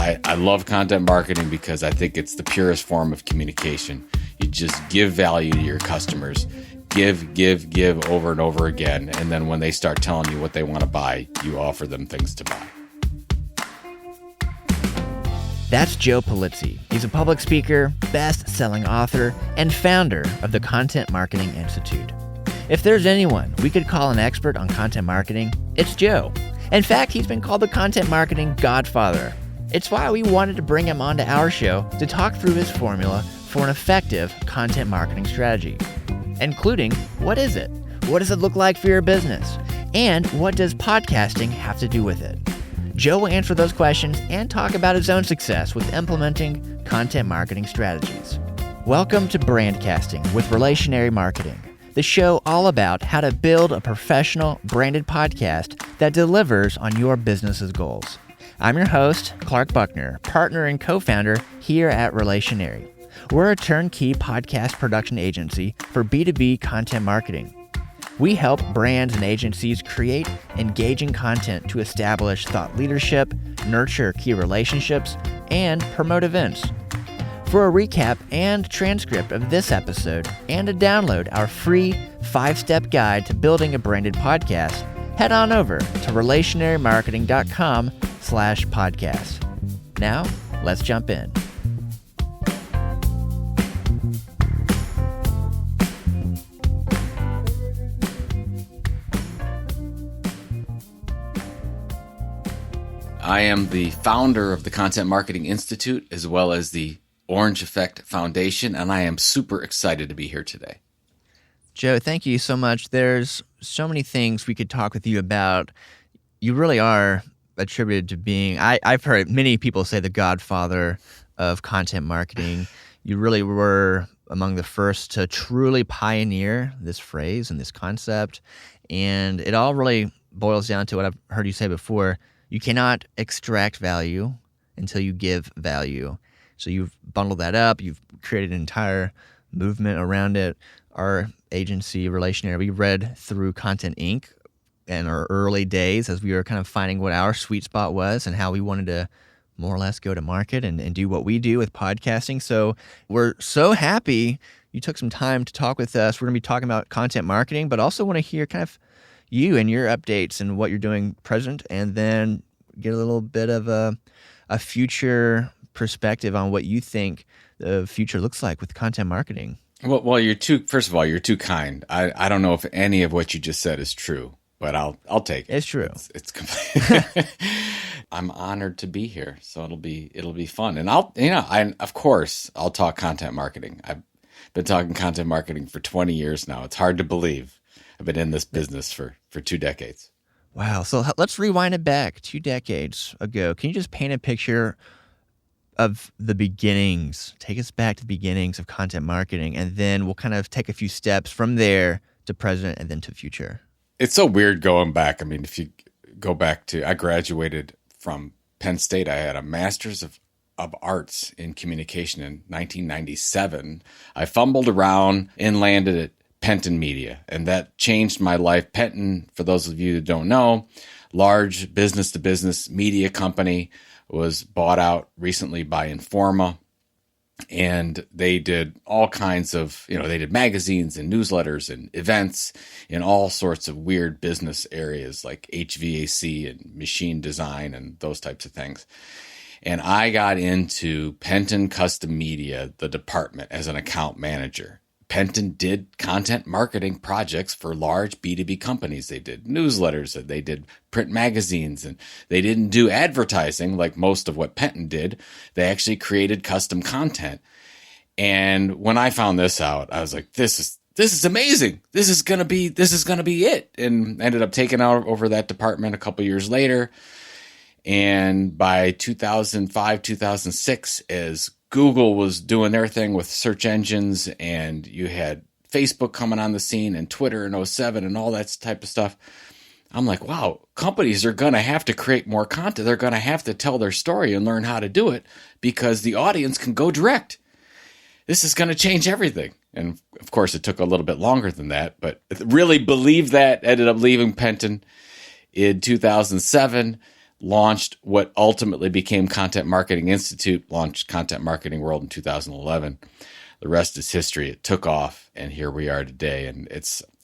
I love content marketing because I think it's the purest form of communication. You just give value to your customers, give over and over again. And then when they start telling you what they want to buy, you offer them things to buy. That's Joe Pulizzi. He's a public speaker, best-selling author, and founder of the Content Marketing Institute. If there's anyone we could call an expert on content marketing, it's Joe. In fact, he's been called the content marketing godfather. It's why we wanted to bring him onto our show to talk through his formula for an effective content marketing strategy, including what is it? What does it look like for your business? And what does podcasting have to do with it? Joe will answer those questions and talk about his own success with implementing content marketing strategies. Welcome to Brandcasting with Relationary Marketing, the show all about how to build a professional branded podcast that delivers on your business's goals. I'm your host, Clark Buckner, partner and co-founder here at Relationary. We're a turnkey podcast production agency for B2B content marketing. We help brands and agencies create engaging content to establish thought leadership, nurture key relationships, and promote events. For a recap and transcript of this episode and to download our free 5-step guide to building a branded podcast, head on over to relationarymarketing.com/podcast. Now, let's jump in. I am the founder of the Content Marketing Institute as well as the Orange Effect Foundation, and I am super excited to be here today. Joe, thank you so much. There's so many things we could talk with you about. You really are attributed to being, I've heard many people say the godfather of content marketing. You really were among the first to truly pioneer this phrase and this concept. And it all really boils down to what I've heard you say before. You cannot extract value until you give value. So you've bundled that up. You've created an entire movement around it. Our agency, Relationary, we read through Content Inc. in our early days as we were kind of finding what our sweet spot was and how we wanted to more or less go to market and do what we do with podcasting. So we're so happy you took some time to talk with us. We're going to be talking about content marketing, but also want to hear kind of you and your updates and what you're doing present, and then get a little bit of a future perspective on what you think the future looks like with content marketing. Well, first of all, you're too kind. I don't know if any of what you just said is true, but I'll take it. It's true. It's complete. I'm honored to be here, so it'll be fun. And of course, I'll talk content marketing. I've been talking content marketing for 20 years now. It's hard to believe. I've been in this business for 2 decades. Wow. So let's rewind it back 2 decades ago. Can you just paint a picture of the beginnings? Take us back to the beginnings of content marketing, and then we'll kind of take a few steps from there to present and then to future. It's so weird going back. I mean, if you go back to, I graduated from Penn State. I had a master's of arts in communication in 1997. I fumbled around and landed at Penton Media, and that changed my life. Penton, for those of you who don't know, large business-to-business media company, was bought out recently by Informa, and they did all kinds of, they did magazines and newsletters and events in all sorts of weird business areas like HVAC and machine design and those types of things. And I got into Penton Custom Media, the department, as an account manager. Penton did content marketing projects for large B2B companies. They did newsletters, and they did print magazines, and they didn't do advertising like most of what Penton did. They actually created custom content. And when I found this out, I was like, this is amazing. This is gonna be it. And ended up taking over that department a couple years later. And by 2005, 2006, as Google was doing their thing with search engines, and you had Facebook coming on the scene and Twitter in 2007 and all that type of stuff, I'm like, wow, companies are going to have to create more content. They're going to have to tell their story and learn how to do it because the audience can go direct. This is going to change everything. And of course, it took a little bit longer than that, but really believed that, ended up leaving Penton in 2007. launched what ultimately became Content Marketing Institute, launched Content Marketing World in 2011. The rest is history. It took off, and here we are today. And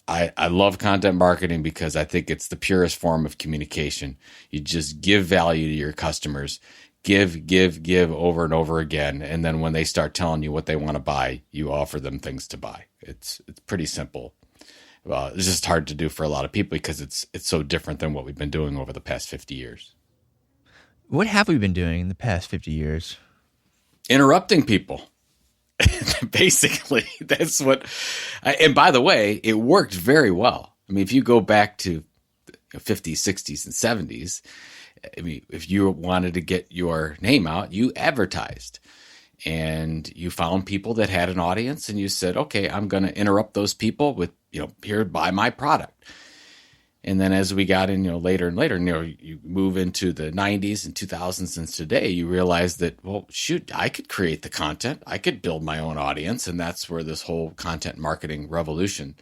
I love content marketing because I think it's the purest form of communication. You just give value to your customers, give over and over again. And then when they start telling you what they want to buy, you offer them things to buy. It's pretty simple. It's just hard to do for a lot of people because it's so different than what we've been doing over the past 50 years. What have we been doing in the past 50 years? Interrupting people. Basically, that's what. And by the way, it worked very well. I mean, if you go back to the 50s, 60s, and 70s, I mean, if you wanted to get your name out, you advertised. And you found people that had an audience, and you said, okay, I'm going to interrupt those people with, here, buy my product. And then as we got in, later and later, you move into the 90s and 2000s and today, you realize that, well, shoot, I could create the content. I could build my own audience. And that's where this whole content marketing revolution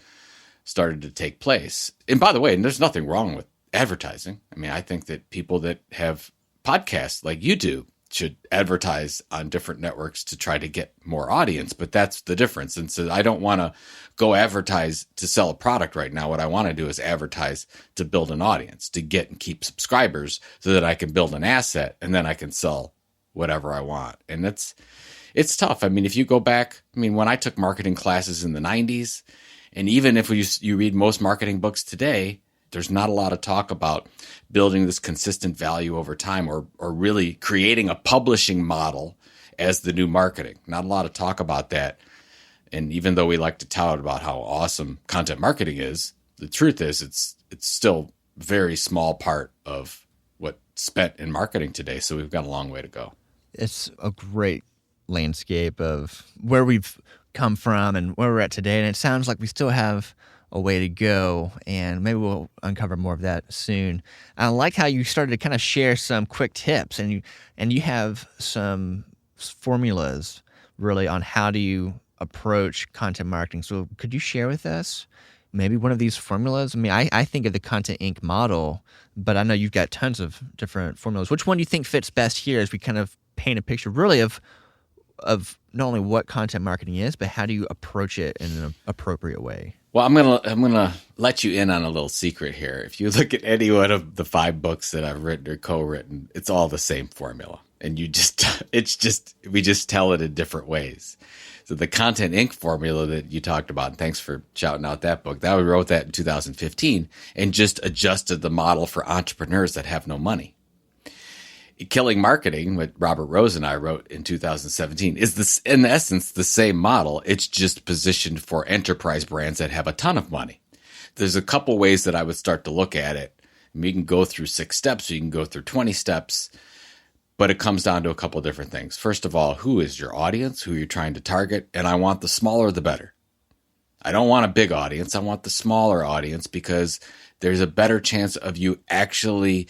started to take place. And by the way, there's nothing wrong with advertising. I mean, I think that people that have podcasts like you do should advertise on different networks to try to get more audience, but that's the difference. And so I don't want to go advertise to sell a product right now. What I want to do is advertise to build an audience, to get and keep subscribers so that I can build an asset and then I can sell whatever I want. And it's tough. I mean, if you go back, when I took marketing classes in the 90s, and even if you read most marketing books today, there's not a lot of talk about building this consistent value over time or really creating a publishing model as the new marketing. Not a lot of talk about that. And even though we like to tout about how awesome content marketing is, the truth is it's still a very small part of what's spent in marketing today. So we've got a long way to go. It's a great landscape of where we've come from and where we're at today. And it sounds like we still have a way to go, and maybe we'll uncover more of that soon. I like how you started to kind of share some quick tips, and you have some formulas really on how do you approach content marketing. So could you share with us maybe one of these formulas? I mean, I think of the Content Inc. model, but I know you've got tons of different formulas. Which one do you think fits best here as we kind of paint a picture really of not only what content marketing is, but how do you approach it in an appropriate way? Well, I'm gonna let you in on a little secret here. If you look at any one of the 5 books that I've written or co-written, it's all the same formula, and we just tell it in different ways. So the Content Inc. formula that you talked about, and thanks for shouting out that book. We wrote that in 2015 and just adjusted the model for entrepreneurs that have no money. Killing Marketing, what Robert Rose and I wrote in 2017, is this, in essence, the same model. It's just positioned for enterprise brands that have a ton of money. There's a couple ways that I would start to look at it. You can go through 6 steps, or you can go through 20 steps, but it comes down to a couple of different things. First of all, who is your audience, who you're trying to target, and I want the smaller the better. I don't want a big audience. I want the smaller audience because there's a better chance of you actually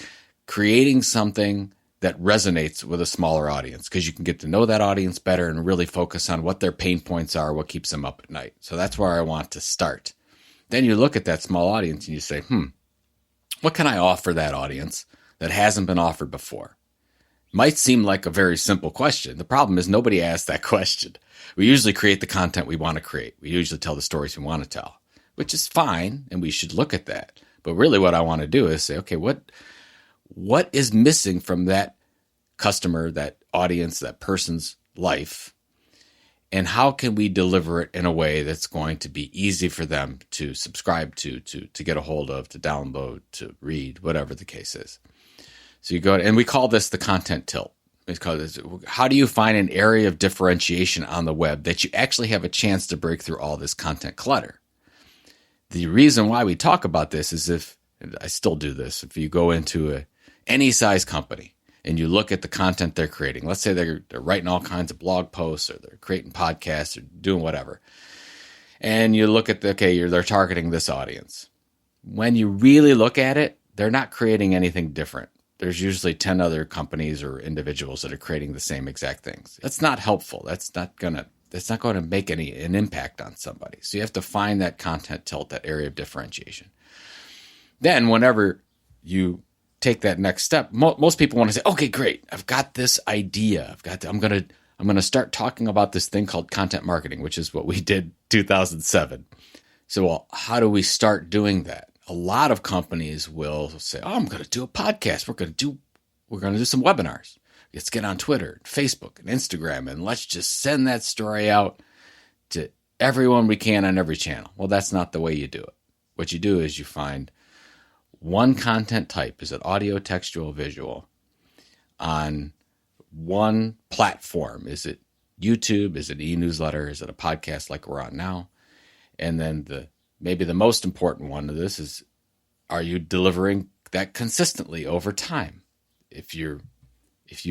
creating something that resonates with a smaller audience because you can get to know that audience better and really focus on what their pain points are, what keeps them up at night. So that's where I want to start. Then you look at that small audience and you say, what can I offer that audience that hasn't been offered before? Might seem like a very simple question. The problem is nobody asks that question. We usually create the content we want to create. We usually tell the stories we want to tell, which is fine, and we should look at that. But really what I want to do is say, okay, what is missing from that customer, that audience, that person's life, and how can we deliver it in a way that's going to be easy for them to subscribe to get a hold of, to download, to read, whatever the case is. So you go, and we call this the content tilt. It's called this, how do you find an area of differentiation on the web that you actually have a chance to break through all this content clutter? The reason why we talk about this is and I still do this, if you go into any size company and you look at the content they're creating, let's say they're writing all kinds of blog posts or they're creating podcasts or doing whatever, and you look at they're targeting this audience. When you really look at it, they're not creating anything different. There's usually 10 other companies or individuals that are creating the same exact things. That's not helpful. That's not going to make an impact on somebody. So you have to find that content tilt, that area of differentiation. Then whenever you take that next step, most people want to say, okay, great. I've got this idea. I'm going to start talking about this thing called content marketing, which is what we did 2007. So, well, how do we start doing that? A lot of companies will say, oh, I'm going to do a podcast. We're going to do some webinars. Let's get on Twitter, Facebook, and Instagram, and let's just send that story out to everyone we can on every channel. Well, that's not the way you do it. What you do is you find one content type. Is it audio, textual, visual? On one platform. Is it YouTube? Is it e-newsletter? Is it a podcast like we're on now? And then maybe the most important one of this is, are you delivering that consistently over time? If you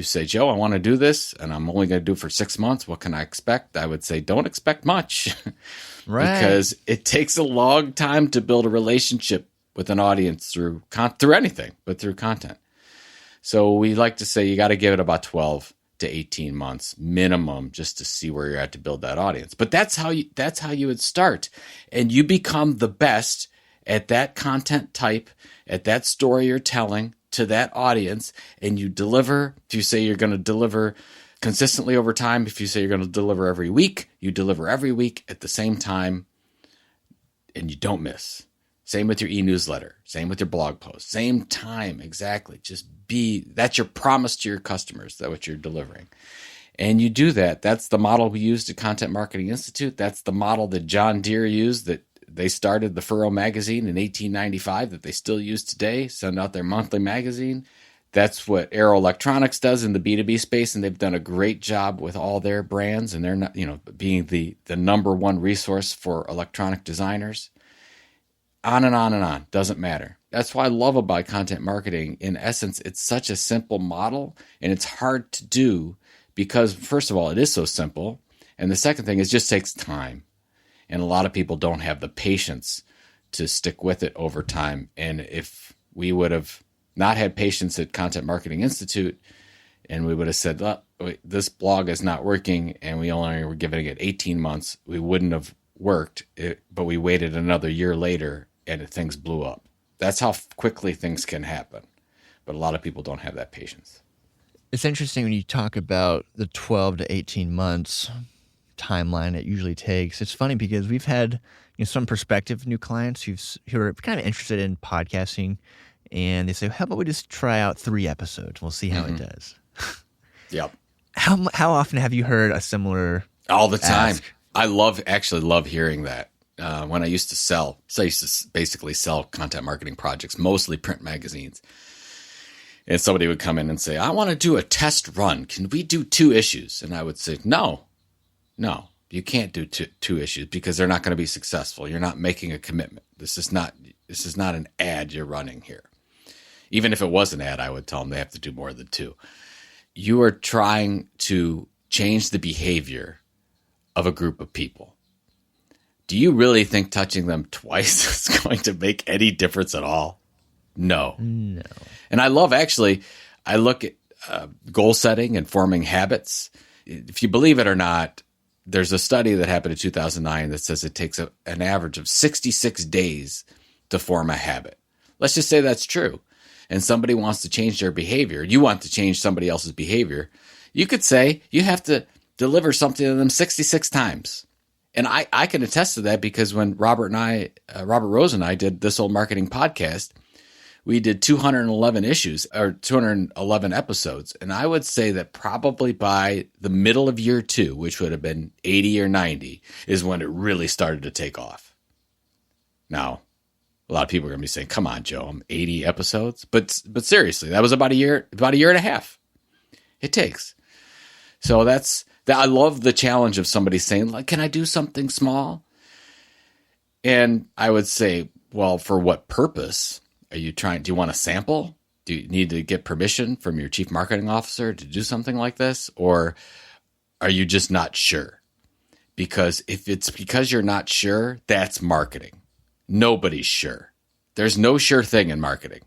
say, Joe, I want to do this and I'm only going to do it for 6 months, what can I expect? I would say, don't expect much. Right. Because it takes a long time to build a relationship with an audience through anything, but through content. So we like to say you got to give it about 12 to 18 months minimum just to see where you're at to build that audience. But that's how you would start. And you become the best at that content type, at that story you're telling to that audience, and you deliver. If you say you're going to deliver consistently over time, if you say you're going to deliver every week, you deliver every week at the same time, and you don't miss. Same with your e-newsletter. Same with your blog post. Same time, exactly. That's your promise to your customers. That's what you're delivering. And you do that. That's the model we used at Content Marketing Institute. That's the model that John Deere used, that they started the Furrow magazine in 1895, that they still use today, send out their monthly magazine. That's what Arrow Electronics does in the B2B space, and they've done a great job with all their brands, and they're not, being the number one resource for electronic designers. On and on and on. Doesn't matter. That's what I love about content marketing. In essence, it's such a simple model, and it's hard to do because, first of all, it is so simple. And the second thing is, it just takes time. And a lot of people don't have the patience to stick with it over time. And if we would have not had patience at Content Marketing Institute, and we would have said, this blog is not working, and we only were giving it 18 months, we wouldn't have worked. But we waited another year later, and things blew up. That's how quickly things can happen. But a lot of people don't have that patience. It's interesting when you talk about the 12 to 18 months timeline it usually takes. It's funny because we've had some prospective new clients who are kind of interested in podcasting, and they say, how about we just try out 3 episodes? We'll see how it does. Yep. How often have you heard a similar all the time. ask? I actually love hearing that. When I used to sell, I used to basically sell content marketing projects, mostly print magazines. And somebody would come in and say, I want to do a test run. Can we do 2 issues? And I would say, no, you can't do 2 issues because they're not going to be successful. You're not making a commitment. This is not an ad you're running here. Even if it was an ad, I would tell them they have to do more than 2. You are trying to change the behavior of a group of people. Do you really think touching them twice is going to make any difference at all? No. And I look at goal setting and forming habits. If you believe it or not, there's a study that happened in 2009 that says it takes an average of 66 days to form a habit. Let's just say that's true. And somebody wants to change their behavior. You want to change somebody else's behavior. You could say you have to deliver something to them 66 times. And I can attest to that because when Robert Rose and I did This Old Marketing Podcast, we did 211 issues or 211 episodes. And I would say that probably by the middle of year 2, which would have been 80 or 90, is when it really started to take off. Now, a lot of people are going to be saying, come on, Joe, I'm 80 episodes. But seriously, that was about a year and a half. It takes. So I love the challenge of somebody saying, like, can I do something small? And I would say, well, for what purpose? Do you want a sample? Do you need to get permission from your chief marketing officer to do something like this? Or are you just not sure? Because if it's because you're not sure, that's marketing. Nobody's sure. There's no sure thing in marketing.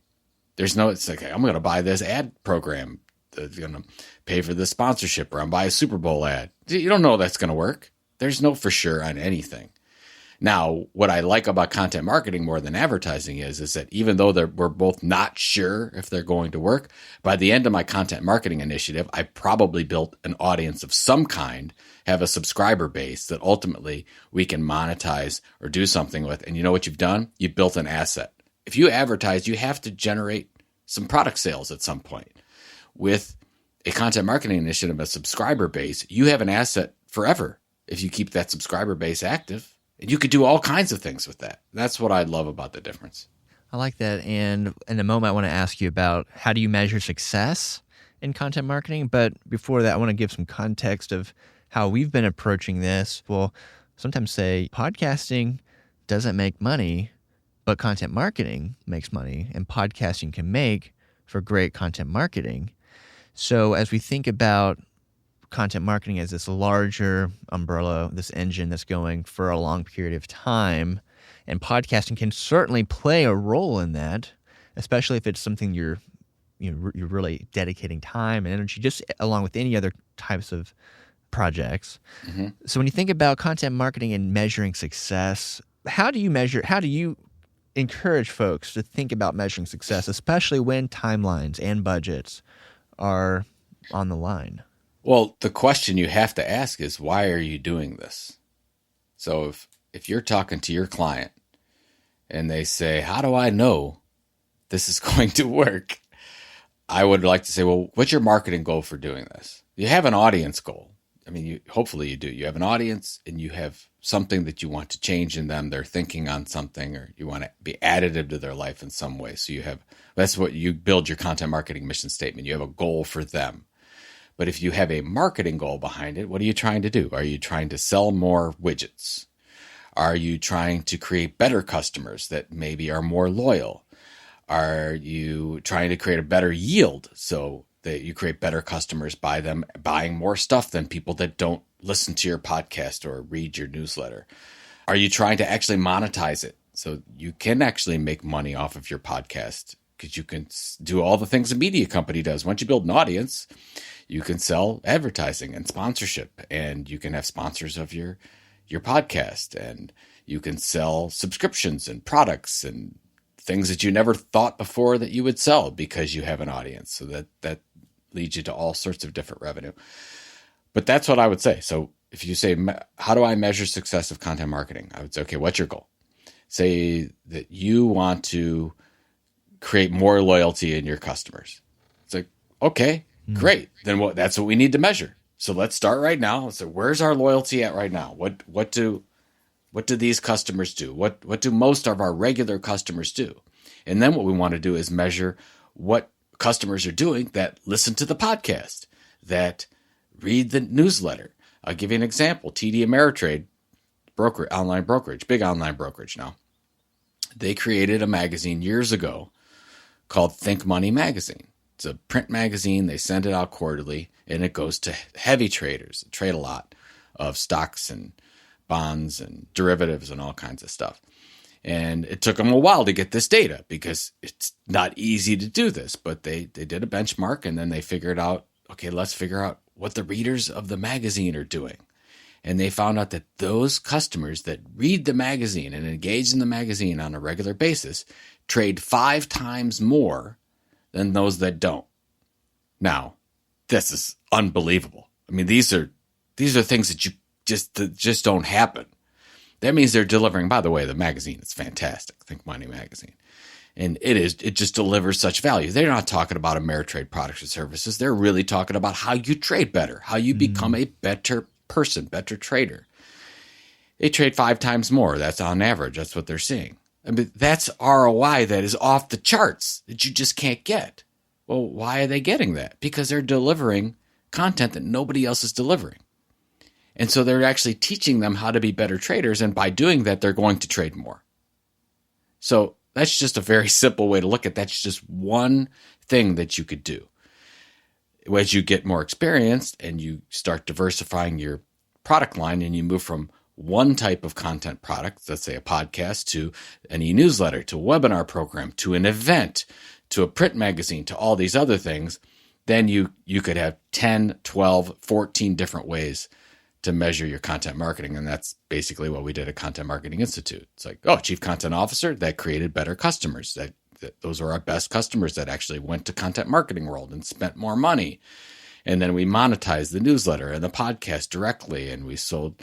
It's like, I'm going to buy this ad program that's going to pay for this sponsorship, or I'm buy a Super Bowl ad. You don't know that's going to work. There's no for sure on anything. Now, what I like about content marketing more than advertising is that even though we're both not sure if they're going to work, by the end of my content marketing initiative, I probably built an audience of some kind, have a subscriber base that ultimately we can monetize or do something with. And you know what you've done? You built an asset. If you advertise, you have to generate some product sales at some point. With a content marketing initiative, a subscriber base, you have an asset forever if you keep that subscriber base active. And you could do all kinds of things with that. That's what I love about the difference. I like that. And in a moment, I want to ask you about how do you measure success in content marketing. But before that, I want to give some context of how we've been approaching this. We'll sometimes say podcasting doesn't make money, but content marketing makes money, and podcasting can make for great content marketing. So as we think about content marketing as this larger umbrella, this engine that's going for a long period of time, and podcasting can certainly play a role in that, especially if it's something you're really dedicating time and energy, just along with any other types of projects. Mm-hmm. So when you think about content marketing and measuring success, how do you encourage folks to think about measuring success, especially when timelines and budgets are on the line? Well, the question you have to ask is, why are you doing this? So if you're talking to your client and they say, how do I know this is going to work? I would like to say, well, what's your marketing goal for doing this? You have an audience goal. I mean, hopefully you do. You have an audience and you have something that you want to change in them. They're thinking on something, or you want to be additive to their life in some way. So that's what you build your content marketing mission statement. You have a goal for them. But if you have a marketing goal behind it, what are you trying to do? Are you trying to sell more widgets? Are you trying to create better customers that maybe are more loyal? Are you trying to create a better yield so that you create better customers by them buying more stuff than people that don't listen to your podcast or read your newsletter? Are you trying to actually monetize it so you can actually make money off of your podcast? Because you can do all the things a media company does. Once you build an audience, you can sell advertising and sponsorship, and you can have sponsors of your podcast, and you can sell subscriptions and products and things that you never thought before that you would sell because you have an audience. So that leads you to all sorts of different revenue. But that's what I would say. So if you say, how do I measure success of content marketing? I would say, okay, what's your goal? Say that you want to create more loyalty in your customers. It's like, okay, great. Then that's what we need to measure. So let's start right now. So where's our loyalty at right now? What do these customers do? What do most of our regular customers do? And then what we want to do is measure what customers are doing that listen to the podcast, that read the newsletter. I'll give you an example. TD Ameritrade, online brokerage, big online brokerage now. They created a magazine years ago called Think Money Magazine. It's a print magazine. They send it out quarterly, and it goes to heavy traders that trade a lot of stocks and bonds and derivatives and all kinds of stuff. And it took them a while to get this data because it's not easy to do this, but they did a benchmark, and then they figured out, okay, let's figure out what the readers of the magazine are doing. And they found out that those customers that read the magazine and engage in the magazine on a regular basis trade 5 times more than those that don't. Now, this is unbelievable. I mean, these are things that just don't happen. That means they're delivering. By the way, the magazine is fantastic. Think Money Magazine. And it just delivers such value. They're not talking about Ameritrade products or services. They're really talking about how you trade better, how you become a better person, better trader. They trade 5 times more. That's on average. That's what they're seeing. I mean, that's ROI that is off the charts that you just can't get. Well, why are they getting that? Because they're delivering content that nobody else is delivering. And so they're actually teaching them how to be better traders. And by doing that, they're going to trade more. So that's just a very simple way to look at that. That's just one thing that you could do. As you get more experienced and you start diversifying your product line and you move from one type of content product, let's say a podcast, to an e-newsletter, to a webinar program, to an event, to a print magazine, to all these other things, then you could have 10, 12, 14 different ways to measure your content marketing. And that's basically what we did at Content Marketing Institute. It's like, oh, chief content officer, that created better customers. Those are our best customers that actually went to Content Marketing World and spent more money. And then we monetized the newsletter and the podcast directly, and we sold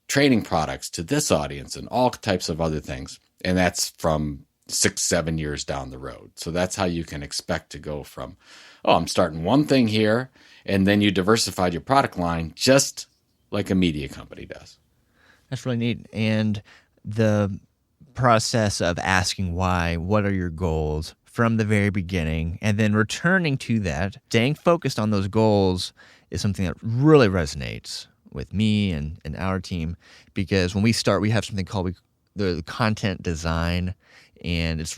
training products to this audience and all types of other things. And that's from 6-7 years down the road. So that's how you can expect to go from, oh, I'm starting one thing here, and then you diversified your product line just like a media company does. That's really neat. And the process of asking why, what are your goals from the very beginning, and then returning to that, staying focused on those goals is something that really resonates with me and our team, because when we start, we have something called the content design, and it's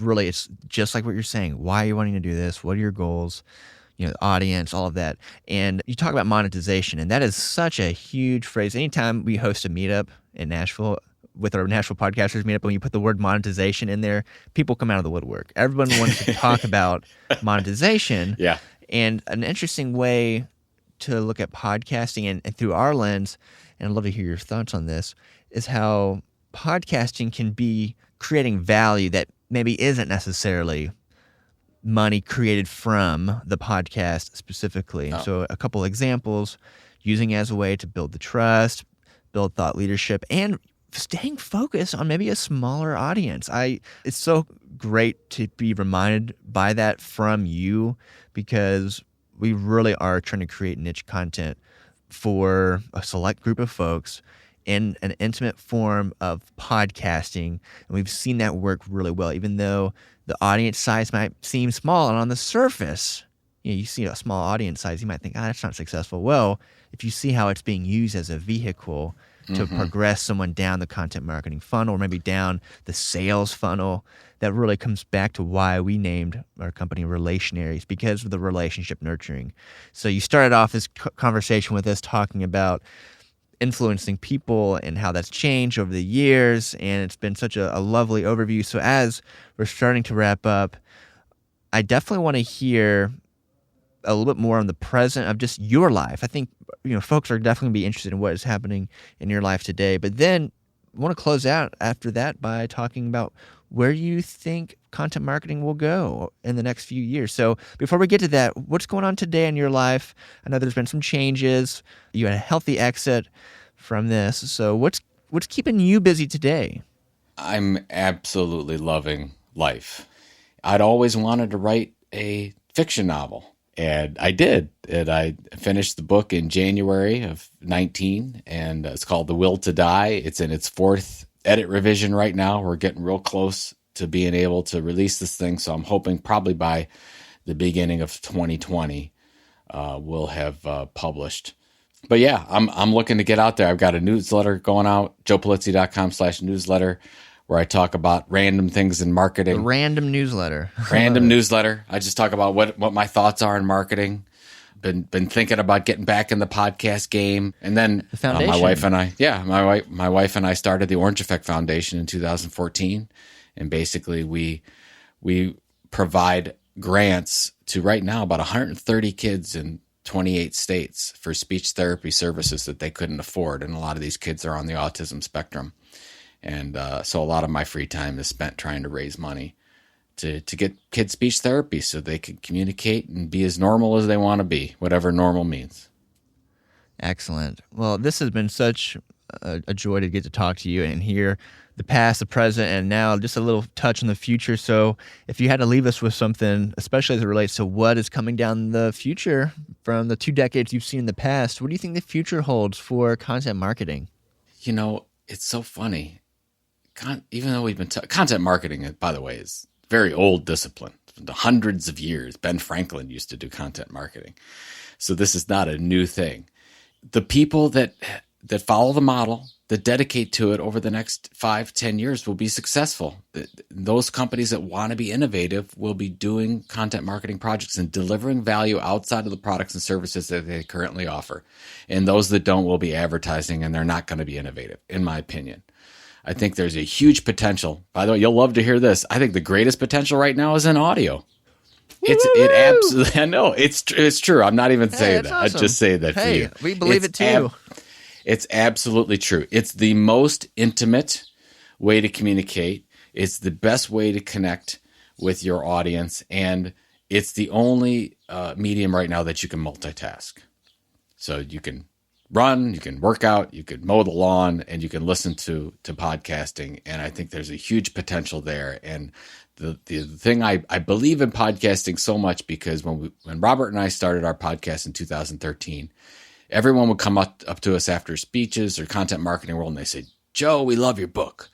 just like what you're saying. Why are you wanting to do this? What are your goals? The audience, all of that. And you talk about monetization, and that is such a huge phrase. Anytime we host a meetup in Nashville with our Nashville Podcasters meetup, when you put the word monetization in there, people come out of the woodwork. Everyone wants to talk about monetization. Yeah. And an interesting way to look at podcasting and through our lens, and I'd love to hear your thoughts on this, is how podcasting can be creating value that maybe isn't necessarily money created from the podcast specifically. Oh. So a couple examples, using it as a way to build the trust, build thought leadership, and staying focused on maybe a smaller audience. It's so great to be reminded by that from you, because we really are trying to create niche content for a select group of folks in an intimate form of podcasting. And we've seen that work really well, even though the audience size might seem small. And on the surface, you see a small audience size, you might think, that's not successful. Well, if you see how it's being used as a vehicle to progress someone down the content marketing funnel, or maybe down the sales funnel, that really comes back to why we named our company Relationaries, because of the relationship nurturing. So you started off this conversation with us talking about influencing people and how that's changed over the years, and it's been such a lovely overview. So as we're starting to wrap up, I definitely want to hear a little bit more on the present of just your life. I think folks are definitely going to be interested in what is happening in your life today, but then I want to close out after that by talking about where you think content marketing will go in the next few years. So before we get to that, what's going on today in your life? I know there's been some changes. You had a healthy exit from this. So what's keeping you busy today? I'm absolutely loving life. I'd always wanted to write a fiction novel, and I did. And I finished the book in January of 19, and it's called The Will to Die. It's in its 4th edit revision right now. We're getting real close to being able to release this thing, so I'm hoping probably by the beginning of 2020 we'll have published. But yeah, I'm looking to get out there. I've got a newsletter going out, joepulizzi.com/newsletter, where I talk about random things in marketing. A random newsletter. Random newsletter. I just talk about what my thoughts are in marketing. Been thinking about getting back in the podcast game, and then my wife and I started the Orange Effect Foundation in 2014, and basically we provide grants to right now about 130 kids in 28 states for speech therapy services that they couldn't afford, and a lot of these kids are on the autism spectrum, and so a lot of my free time is spent trying to raise money to get kids speech therapy so they can communicate and be as normal as they want to be, whatever normal means. Excellent. Well, this has been such a joy to get to talk to you and hear the past, the present, and now just a little touch on the future. So if you had to leave us with something, especially as it relates to what is coming down the future from the 2 decades you've seen in the past, what do you think the future holds for content marketing? It's so funny. Even though we've been content marketing, by the way, is very old discipline. The hundreds of years, Ben Franklin used to do content marketing. So this is not a new thing. The people that follow the model, that dedicate to it over the next 5-10 years will be successful. Those companies that want to be innovative will be doing content marketing projects and delivering value outside of the products and services that they currently offer. And those that don't will be advertising, and they're not going to be innovative, in my opinion. I think there's a huge potential. By the way, you'll love to hear this. I think the greatest potential right now is in audio. It absolutely. I know it's true. I'm not even saying that. Awesome. I just say that for you. We believe it too. It's absolutely true. It's the most intimate way to communicate. It's the best way to connect with your audience. And it's the only medium right now that you can multitask. So you can run, you can work out, you can mow the lawn, and you can listen to podcasting. And I think there's a huge potential there. And the thing I believe in podcasting so much, because when Robert and I started our podcast in 2013, everyone would come up to us after speeches or Content Marketing World, and they say, Joe, we love your book.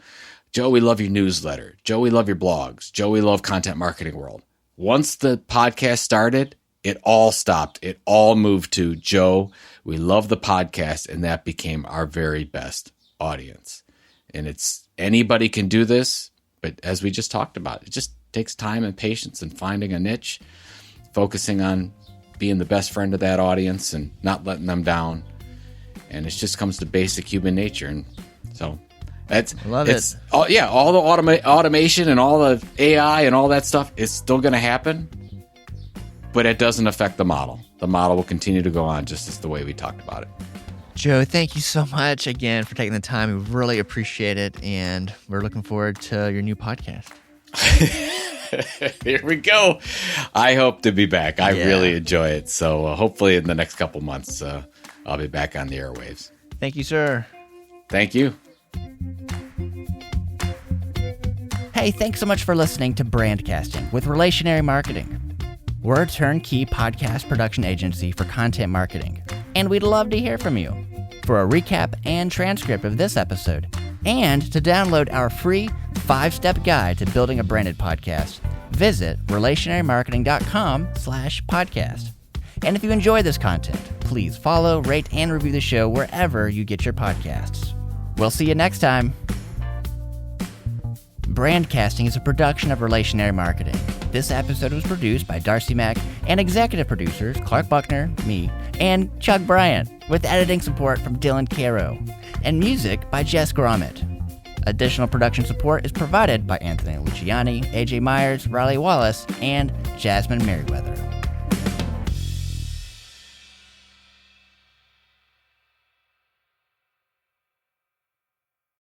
Joe, we love your newsletter. Joe, we love your blogs. Joe, we love Content Marketing World. Once the podcast started, it all stopped. It all moved to Joe, we love the podcast, and that became our very best audience. And it's anybody can do this, but as we just talked about, it just takes time and patience and finding a niche, focusing on being the best friend of that audience and not letting them down. And it just comes to basic human nature. And so Love it. All the automation and all the AI and all that stuff is still going to happen, but it doesn't affect the model. The model will continue to go on just as the way we talked about it. Joe, thank you so much again for taking the time. We really appreciate it, and we're looking forward to your new podcast. Here we go. I hope to be back. I really enjoy it. So hopefully in the next couple months, I'll be back on the airwaves. Thank you, sir. Thank you. Hey, thanks so much for listening to Brandcasting with Relationary Marketing. We're a turnkey podcast production agency for content marketing, and we'd love to hear from you. For a recap and transcript of this episode, and to download our free 5-step guide to building a branded podcast, visit relationarymarketing.com/podcast. And if you enjoy this content, please follow, rate, and review the show wherever you get your podcasts. We'll see you next time. Brandcasting is a production of Relationary Marketing. This episode was produced by Darcy Mack and executive producers Clark Buckner, me, and Chuck Bryant, with editing support from Dylan Caro, and music by Jess Gromit. Additional production support is provided by Anthony Luciani, AJ Myers, Riley Wallace, and Jasmine Merriweather.